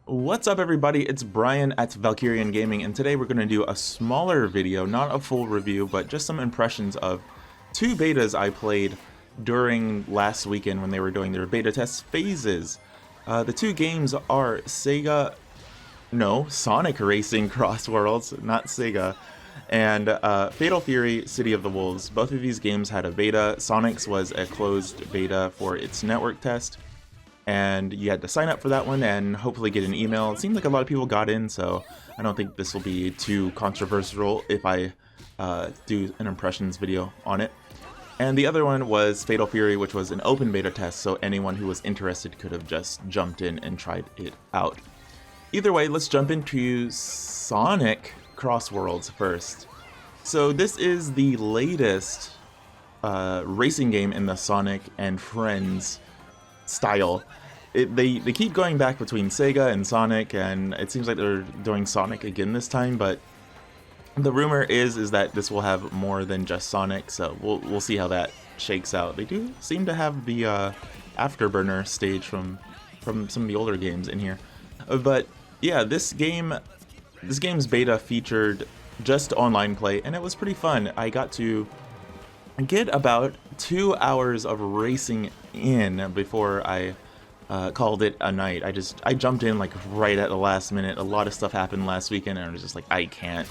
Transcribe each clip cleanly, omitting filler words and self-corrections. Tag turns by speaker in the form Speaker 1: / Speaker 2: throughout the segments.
Speaker 1: What's up everybody, it's Brian at Valkerion Gaming, and today we're going to do a smaller video, not a full review, but just some impressions of two betas I played during last weekend when they were doing their beta test phases. The two games are Sonic Racing CrossWorlds, not Sega, and Fatal Fury City of the Wolves. Both of these games had a beta. Sonic's was a closed beta for its network test, and you had to sign up for that one and hopefully get an email. It seemed like a lot of people got in, so I don't think this will be too controversial if I do an impressions video on it. And the other one was Fatal Fury, which was an open beta test, so anyone who was interested could have just jumped in and tried it out. Either way, let's jump into Sonic CrossWorlds first. So this is the latest racing game in the Sonic and Friends style. They keep going back between Sega and Sonic, and it seems like they're doing Sonic again this time, but the rumor is that this will have more than just Sonic, so we'll see how that shakes out. They do seem to have the Afterburner stage from some of the older games in here. But yeah, this game's beta featured just online play, and it was pretty fun. I got to get about 2 hours of racing in before I called it a night. I jumped in like right at the last minute. A lot of stuff happened last weekend, and I was just like, I can't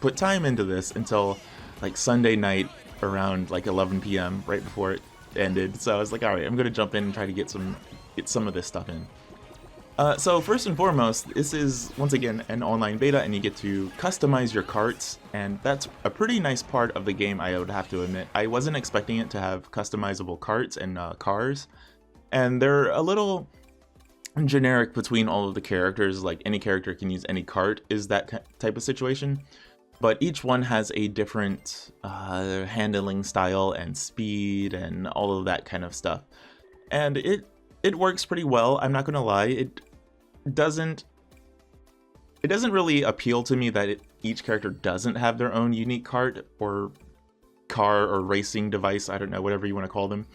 Speaker 1: put time into this until like Sunday night around like 11 p.m. right before it ended. So I was like, all right, I'm gonna jump in and try to get some of this stuff in. So first and foremost, this is once again an online beta, and you get to customize your carts, and that's a pretty nice part of the game, I would have to admit. I wasn't expecting it to have customizable carts and cars, and they're a little generic between all of the characters. Like, any character can use any cart is that type of situation, but each one has a different handling style and speed and all of that kind of stuff, and it works pretty well. I'm not gonna lie. It doesn't really appeal to me that each character doesn't have their own unique cart or car or racing device. I don't know, whatever you want to call them.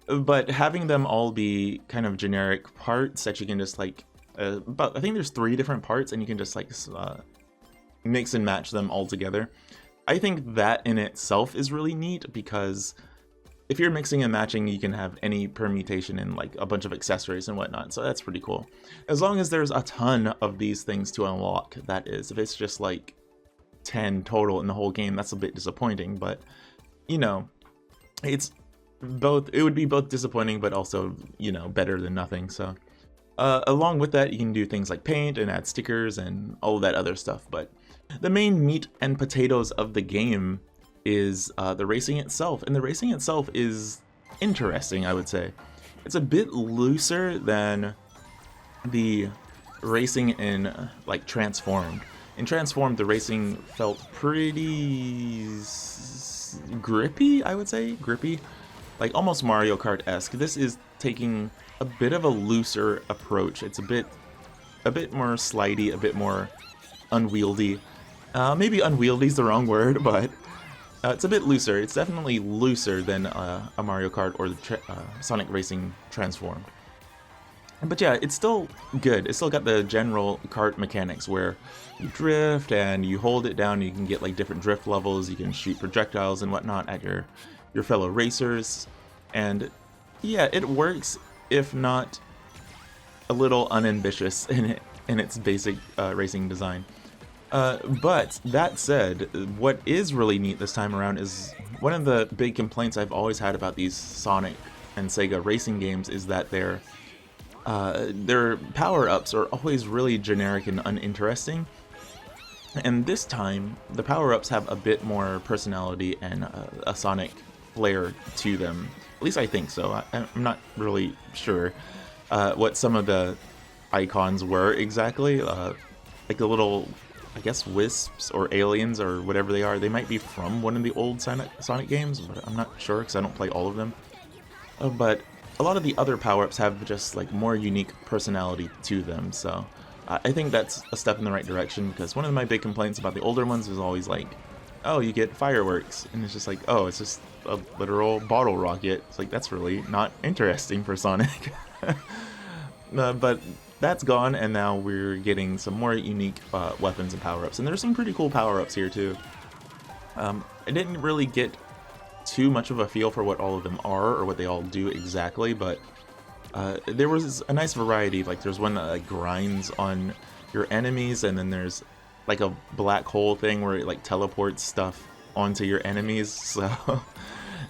Speaker 1: But having them all be kind of generic parts that you can just like, I think there's 3 different parts, and you can just like mix and match them all together. I think that in itself is really neat, because if you're mixing and matching, you can have any permutation and like a bunch of accessories and whatnot, so that's pretty cool. As long as there's a ton of these things to unlock, that is. If it's just like 10 total in the whole game, that's a bit disappointing, but you know, it would be both disappointing but also, you know, better than nothing. So along with that, you can do things like paint and add stickers and all of that other stuff, but the main meat and potatoes of the game is the racing itself, and the racing itself is interesting, I would say. It's a bit looser than the racing in like Transformed. In Transformed, the racing felt pretty grippy, I would say. Grippy, like almost Mario Kart-esque. This is taking a bit of a looser approach. It's a bit more slidey, a bit more unwieldy. Maybe unwieldy is the wrong word, but it's a bit looser. It's definitely looser than a Mario Kart or the Sonic Racing Transformed. But yeah, it's still good. It's still got the general kart mechanics where you drift and you hold it down. You can get like different drift levels. You can shoot projectiles and whatnot at your fellow racers. And yeah, it works, if not a little unambitious in its basic racing design. But that said, what is really neat this time around is one of the big complaints I've always had about these Sonic and Sega racing games is that their power-ups are always really generic and uninteresting. And this time, the power-ups have a bit more personality and a Sonic flair to them. At least I think so. I'm not really sure what some of the icons were exactly. Like the little, I guess, wisps or aliens or whatever they are. They might be from one of the old Sonic games, but I'm not sure because I don't play all of them. But a lot of the other power-ups have just like more unique personality to them, so I think that's a step in the right direction, because one of my big complaints about the older ones is always like, oh, you get fireworks, and it's just like, oh, it's just a literal bottle rocket. It's like, that's really not interesting for Sonic. But that's gone, and now we're getting some more unique weapons and power-ups. And there's some pretty cool power-ups here too. I didn't really get too much of a feel for what all of them are or what they all do exactly, but there was a nice variety. Like there's one that like grinds on your enemies, and then there's like a black hole thing where it like teleports stuff onto your enemies. So,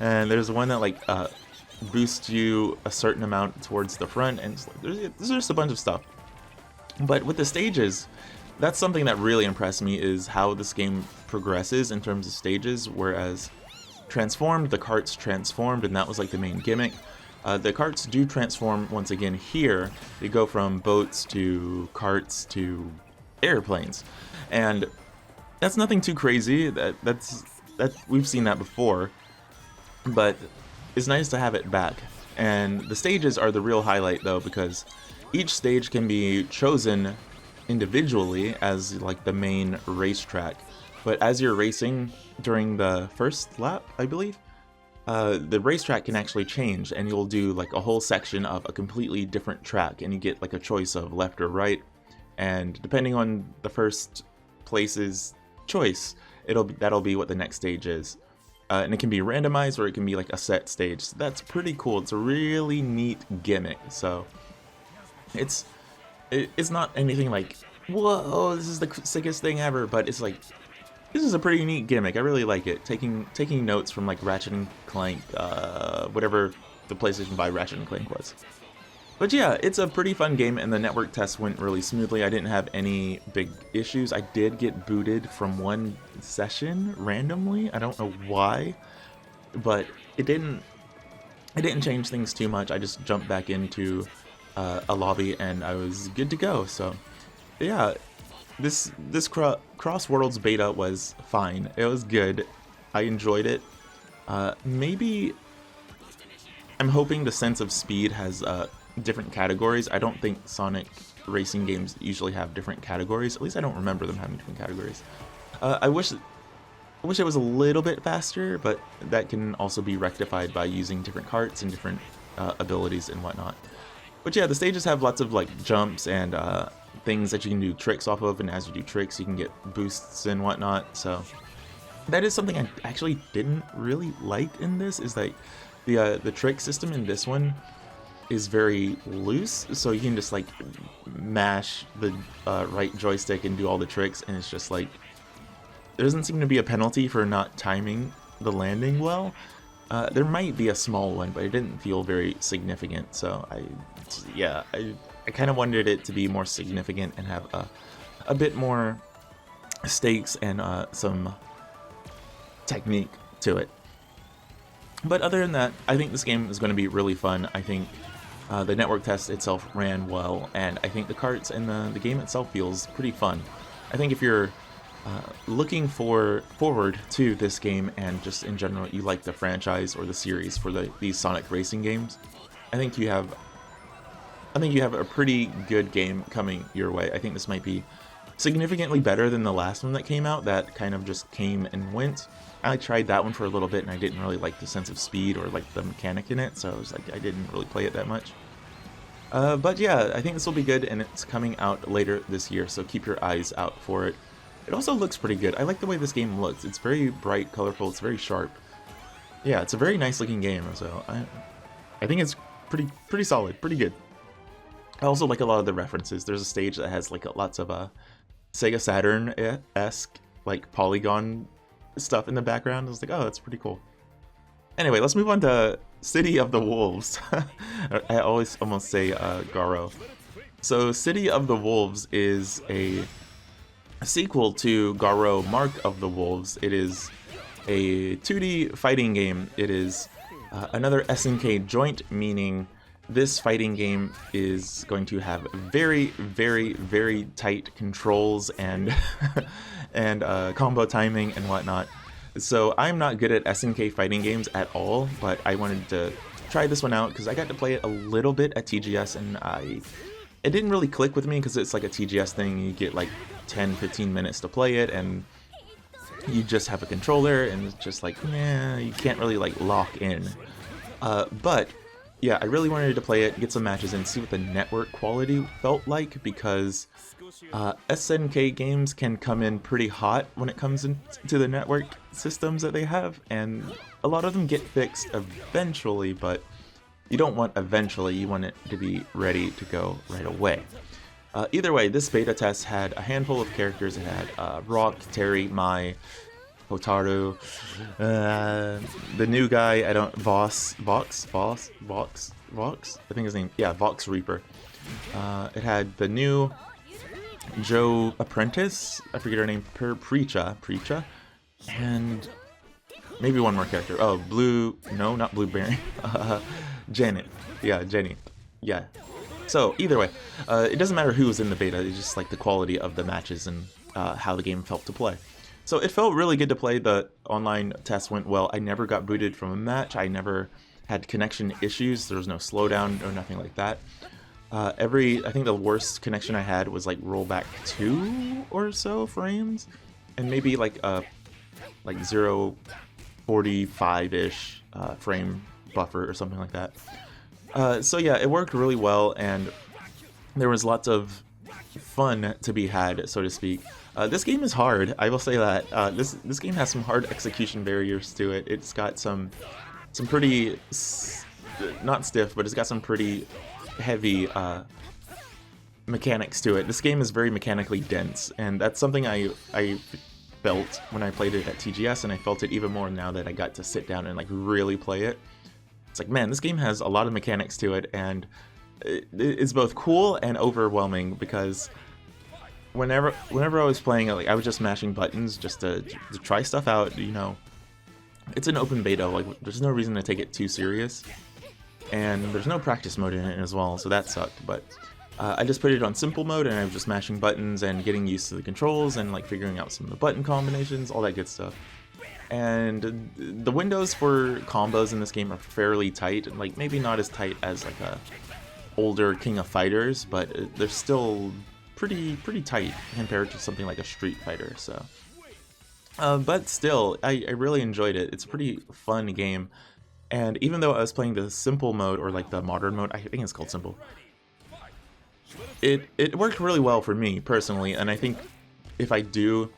Speaker 1: and there's one that like boosts you a certain amount towards the front, and there's just a bunch of stuff. But with the stages, that's something that really impressed me, is how this game progresses in terms of stages. Whereas Transformed, the carts transformed, and that was like the main gimmick. The carts do transform once again here. They go from boats to carts to airplanes, and that's nothing too crazy. That we've seen that before, but it's nice to have it back. And the stages are the real highlight though, because each stage can be chosen individually as like the main racetrack. But as you're racing during the first lap, I believe, the racetrack can actually change, and you'll do like a whole section of a completely different track, and you get like a choice of left or right. And depending on the first place's choice, that'll be what the next stage is. And it can be randomized, or it can be like a set stage. So that's pretty cool. It's a really neat gimmick. So it's not anything like, whoa, this is the sickest thing ever, but it's like, this is a pretty neat gimmick. I really like it. Taking notes from like Ratchet and Clank, whatever the PlayStation 5 Ratchet and Clank was. But yeah, it's a pretty fun game, and the network test went really smoothly. I didn't have any big issues. I did get booted from one session randomly. I don't know why, but it didn't change things too much. I just jumped back into a lobby, and I was good to go. So yeah, this CrossWorlds beta was fine. It was good. I enjoyed it. Maybe I'm hoping the sense of speed has different categories. I don't think Sonic racing games usually have different categories. At least I don't remember them having different categories. I wish it was a little bit faster, but that can also be rectified by using different carts and different abilities and whatnot. But yeah, the stages have lots of like jumps and things that you can do tricks off of, and as you do tricks, you can get boosts and whatnot. So that is something I actually didn't really like in this, is like the trick system in this one is very loose, so you can just like mash the right joystick and do all the tricks, and it's just like there doesn't seem to be a penalty for not timing the landing well. There might be a small one, but it didn't feel very significant. So I kind of wanted it to be more significant and have a bit more stakes and some technique to it. But other than that, I think this game is going to be really fun. I think the network test itself ran well, and I think the carts and the game itself feels pretty fun. I think if you're looking forward to this game, and just in general you like the franchise or the series for these Sonic racing games, I think you have a pretty good game coming your way. I think this might be significantly better than the last one that came out that kind of just came and went. I tried that one for a little bit, and I didn't really like the sense of speed or like the mechanic in it, so I was like, I didn't really play it that much. But yeah, I think this will be good, and it's coming out later this year, so keep your eyes out for it. It also looks pretty good. I like the way this game looks. It's very bright, colorful, it's very sharp. Yeah, it's a very nice looking game, so I think it's pretty solid, pretty good. I also like a lot of the references. There's a stage that has like lots of Sega Saturn-esque like polygon stuff in the background. I was like, oh, that's pretty cool. Anyway, let's move on to City of the Wolves. I always almost say Garo. So City of the Wolves is a sequel to Garo Mark of the Wolves. It is a 2D fighting game. It is another SNK joint, meaning this fighting game is going to have very, very, very tight controls and and combo timing and whatnot. So I'm not good at SNK fighting games at all, but I wanted to try this one out because I got to play it a little bit at TGS, and it didn't really click with me because it's like a TGS thing. You get like 10-15 minutes to play it, and you just have a controller, and it's just like, yeah, you can't really like lock in. But yeah, I really wanted to play it, get some matches in, see what the network quality felt like, because SNK games can come in pretty hot when it comes into the network systems that they have, and a lot of them get fixed eventually, but you don't want eventually, you want it to be ready to go right away. Either way, this beta test had a handful of characters. It had Rock, Terry, Mai, Hotaru, the new guy, I don't, Vox, I think his name, yeah, Vox Reaper. It had the new Joe Apprentice, I forget her name, Preacha, and maybe one more character. Oh, no, not Blueberry, Janet, yeah, Jenny, yeah. So either way, it doesn't matter who was in the beta, it's just like the quality of the matches and how the game felt to play. So it felt really good to play. The online test went well. I never got booted from a match. I never had connection issues. There was no slowdown or nothing like that. I think the worst connection I had was like rollback 2 or so frames, and maybe like 0.45-ish frame buffer or something like that. So yeah, it worked really well, and there was lots of fun to be had, so to speak. This game is hard, I will say that. This game has some hard execution barriers to it. It's got some pretty, not stiff, but it's got some pretty heavy mechanics to it. This game is very mechanically dense, and that's something I felt when I played it at TGS, and I felt it even more now that I got to sit down and like really play it. It's like, man, this game has a lot of mechanics to it, and it's both cool and overwhelming, because whenever I was playing it, like, I was just mashing buttons just to try stuff out, you know. It's an open beta, like, there's no reason to take it too serious, and there's no practice mode in it as well, so that sucked. But I just put it on simple mode, and I was just mashing buttons and getting used to the controls and like figuring out some of the button combinations, all that good stuff. And the windows for combos in this game are fairly tight, like maybe not as tight as like a older King of Fighters, but they're still pretty tight compared to something like a Street Fighter. So, but still, I really enjoyed it. It's a pretty fun game, and even though I was playing the simple mode, or like the modern mode, I think it's called simple, it worked really well for me personally. And I think if I do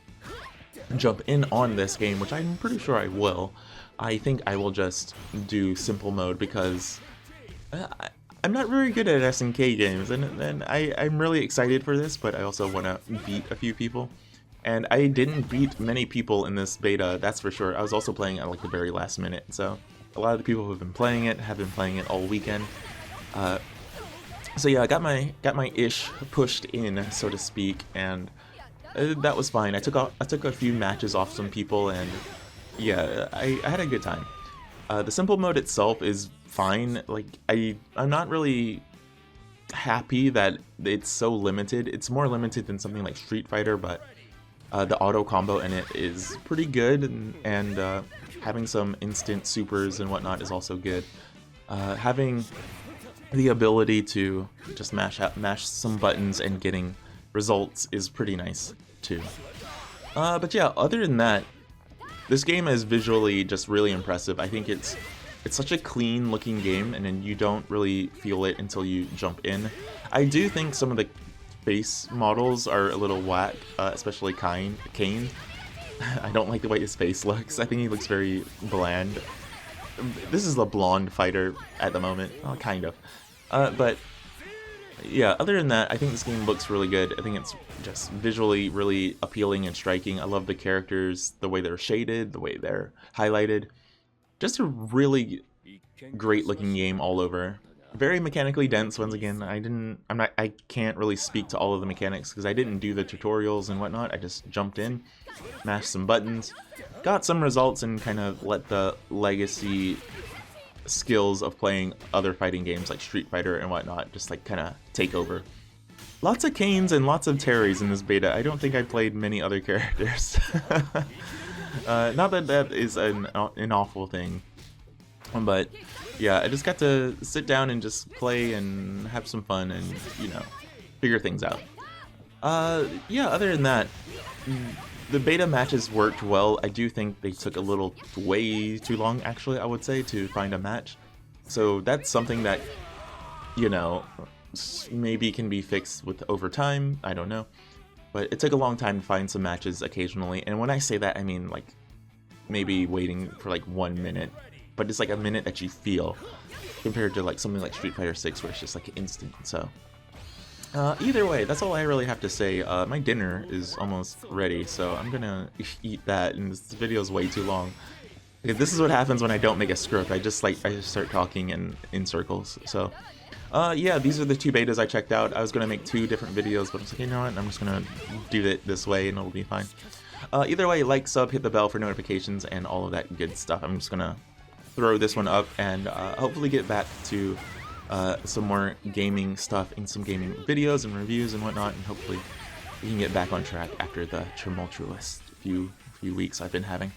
Speaker 1: jump in on this game, which I'm pretty sure I will, I think I will just do simple mode, because I'm not very good at SNK games, and I'm really excited for this, but I also want to beat a few people. And I didn't beat many people in this beta, that's for sure. I was also playing at like the very last minute, so a lot of the people who have been playing it have been playing it all weekend. So yeah, I got my ish pushed in, so to speak, and that was fine. I took a few matches off some people, and yeah, I had a good time. The simple mode itself is fine. Like, I'm not really happy that it's so limited. It's more limited than something like Street Fighter, but the auto combo in it is pretty good, and having some instant supers and whatnot is also good. Having the ability to just mash some buttons and getting results is pretty nice too. But yeah, other than that, this game is visually just really impressive. I think it's such a clean looking game, and then you don't really feel it until you jump in. I do think some of the face models are a little whack, especially Kane. I don't like the way his face looks. I think he looks very bland. This is a blonde fighter at the moment, kind of. But yeah, other than that, I think this game looks really good. I think it's just visually really appealing and striking. I love the characters, the way they're shaded, the way they're highlighted. Just a really great looking game all over. Very mechanically dense once again. I can't really speak to all of the mechanics because I didn't do the tutorials and whatnot. I just jumped in, mashed some buttons, got some results, and kind of let the legacy skills of playing other fighting games like Street Fighter and whatnot just like kind of take over. Lots of Kanes and lots of Terrys in this beta. I don't think I played many other characters. Not that that is an awful thing, but yeah, I just got to sit down and just play and have some fun and, you know, figure things out. Yeah, other than that, the beta matches worked well. I do think they took a little way too long, actually, I would say, to find a match. So that's something that, you know, maybe can be fixed with over time. I don't know. But it took a long time to find some matches occasionally. And when I say that, I mean like maybe waiting for like 1 minute. But it's like a minute that you feel compared to like something like Street Fighter 6 where it's just like instant. So either way, that's all I really have to say. My dinner is almost ready, so I'm gonna eat that, and this video is way too long. This is what happens when I don't make a script. I just start talking in circles. So yeah, these are the 2 betas I checked out. I was gonna make 2 different videos, but I was like, you know what, I'm just gonna do it this way and it'll be fine. Either way, like, sub, hit the bell for notifications and all of that good stuff. I'm just gonna throw this one up and hopefully get back to some more gaming stuff and some gaming videos and reviews and whatnot, and hopefully we can get back on track after the tumultuous few weeks I've been having.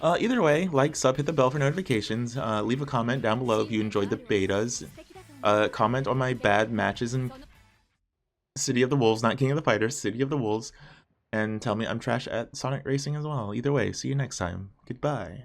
Speaker 1: Either way, like, sub, hit the bell for notifications, leave a comment down below if you enjoyed the betas, comment on my bad matches in City of the Wolves, not King of the Fighters, City of the Wolves, and tell me I'm trash at Sonic Racing as well. Either way, see you next time. Goodbye.